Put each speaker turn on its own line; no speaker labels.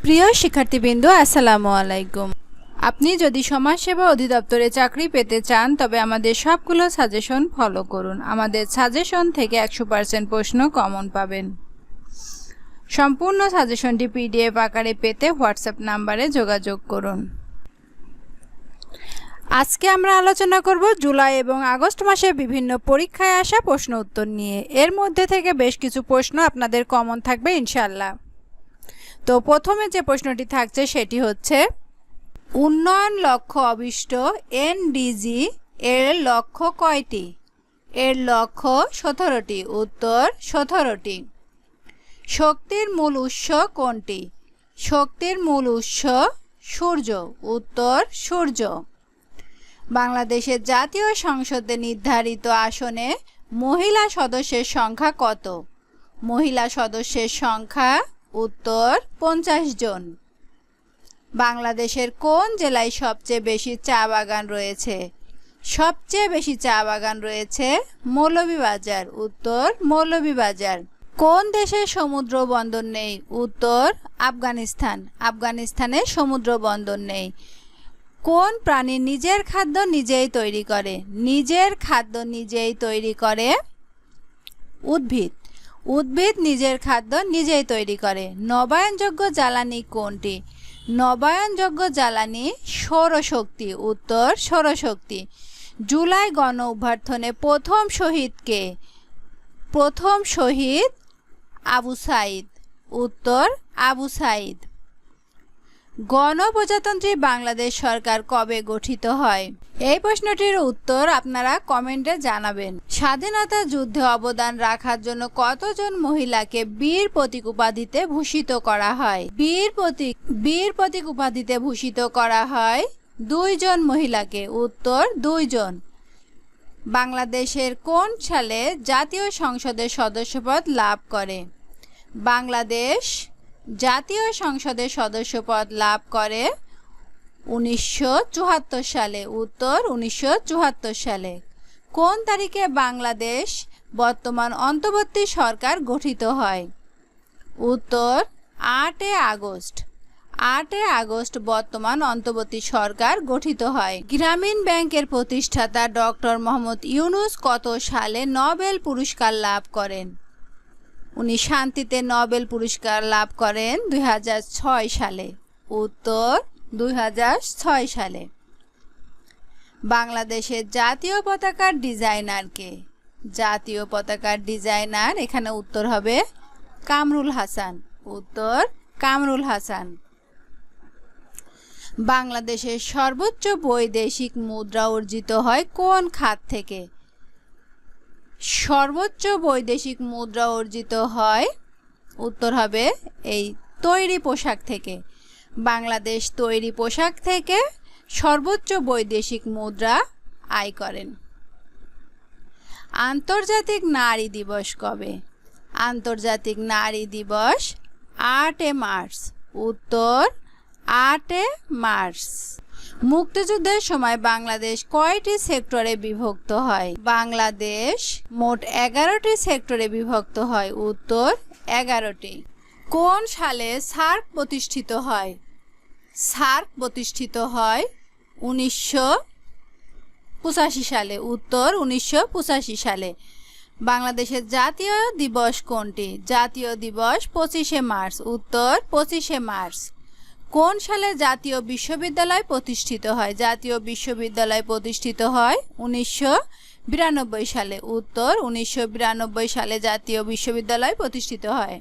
প্রিয় শিক্ষার্থীবৃন্দ, আসসালামু আলাইকুম। আপনি যদি সমাজসেবা অধিদপ্তরে চাকরি পেতে চান তবে আমাদের সবগুলো সাজেশন ফলো করুন। আমাদের সাজেশন থেকে 100% প্রশ্ন কমন পাবেন। সম্পূর্ণ সাজেশনটি পিডিএফ আকারে পেতে হোয়াটসঅ্যাপ নাম্বারে যোগাযোগ করুন। আজকে আমরা আলোচনা করব জুলাই এবং আগস্ট মাসে বিভিন্ন পরীক্ষায় আসা প্রশ্ন উত্তর নিয়ে। এর মধ্যে থেকে বেশ কিছু প্রশ্ন আপনাদের কমন থাকবে ইনশাআল্লাহ। তো প্রথমে যে প্রশ্নটি থাকছে সেটি হচ্ছে, উন্নয়ন লক্ষ্য অভিষ্ট এনডিজি এর লক্ষ্য কয়টি? এর লক্ষ্য 17টি। উত্তর 17টি। শক্তির মূল উৎস কোনটি? শক্তির মূল উৎস সূর্য। উত্তর সূর্য। বাংলাদেশের জাতীয় সংসদে নির্ধারিত আসনে মহিলা সদস্যের সংখ্যা কত? মহিলা সদস্যের সংখ্যা উত্তর 50 জন। বাংলাদেশের কোন জেলায় সবচেয়ে বেশি চা বাগান রয়েছে? সবচেয়ে বেশি চা বাগান রয়েছে মৌলভীবাজার। উত্তর মৌলভীবাজার। কোন দেশে সমুদ্র বন্দর নেই? উত্তর আফগানিস্তান। আফগানিস্তানে সমুদ্র বন্দর নেই। কোন প্রাণী নিজের খাদ্য নিজেই তৈরি করে? নিজের খাদ্য নিজেই তৈরি করে উদ্ভিদ। উদ্ভিদ নিজের খাদ্য নিজেই তৈরি করে। নবায়নযোগ্য জ্বালানি কোনটি? নবায়নযোগ্য জ্বালানি সৌরশক্তি। উত্তর সৌরশক্তি। জুলাই গণ অভ্যুত্থানে প্রথম শহীদ কে? প্রথম শহীদ আবু সাইদ। উত্তর আবু সাইদ। গণপ্রজাতন্ত্রী বাংলাদেশ সরকার কবে গঠিত হয়? এই প্রশ্নটির উত্তর আপনারা কমেন্টে জানাবেন। স্বাধীনতা যুদ্ধে অবদান রাখার জন্য কতজন মহিলাকে বীর প্রতীক উপাধিতে ভূষিত করা হয়? বীর প্রতীক উপাধিতে ভূষিত করা হয় 2 জন মহিলাকে। উত্তর 2 জন। বাংলাদেশের কোন সালে জাতীয় সংসদের সদস্যপদ লাভ করে? বাংলাদেশ জাতীয় সংসদের সদস্যপদ লাভ করে 1974 সালে। উত্তর 1974 সালে। কোন তারিখে বাংলাদেশ বর্তমান অন্তর্বর্তী সরকার গঠিত হয়? উত্তর 8 আগস্ট। 8 আগস্ট বর্তমান অন্তর্বর্তী সরকার গঠিত হয়। গ্রামীণ ব্যাংকের প্রতিষ্ঠাতা ডক্টর মোহাম্মদ ইউনূস কত সালে নোবেল পুরস্কার লাভ করেন? উনি শান্তিতে নোবেল পুরস্কার লাভ করেন 2006 সালে। উত্তর 2006 সালে। বাংলাদেশের জাতীয় পতাকার ডিজাইনার কে? জাতীয় পতাকার ডিজাইনার এখানে উত্তর হবে কামরুল হাসান। উত্তর কামরুল হাসান। বাংলাদেশের সর্বোচ্চ বৈদেশিক মুদ্রা অর্জিত হয় কোন খাত থেকে? সর্বোচ্চ বৈদেশিক মুদ্রা অর্জিত হয় উত্তর হবে এই তৈরি পোশাক থেকে। বাংলাদেশ তৈরি পোশাক থেকে সর্বোচ্চ বৈদেশিক মুদ্রা আয় করেন। আন্তর্জাতিক নারী দিবস কবে? আন্তর্জাতিক নারী দিবস 8 মার্চ। উত্তর 8 মার্চ। মুক্তিযুদ্ধের সময় বাংলাদেশ কয়টি সেক্টরে বিভক্ত হয়? বাংলাদেশ মোট 11টি সেক্টরে বিভক্ত হয়। উত্তর 11টি। কোন সালে সার্ক প্রতিষ্ঠিত হয়? সার্ক প্রতিষ্ঠিত হয় 1985 সালে। উত্তর 1985 সালে। বাংলাদেশের জাতীয় দিবস কোনটি? জাতীয় দিবস 25 মার্চ। উত্তর 25 মার্চ। কোন সালে জাতীয় বিশ্ববিদ্যালয় প্রতিষ্ঠিত হয়? জাতীয় বিশ্ববিদ্যালয় প্রতিষ্ঠিত হয় 1992 সালে। উত্তর 1992 সালে জাতীয় বিশ্ববিদ্যালয় প্রতিষ্ঠিত হয়।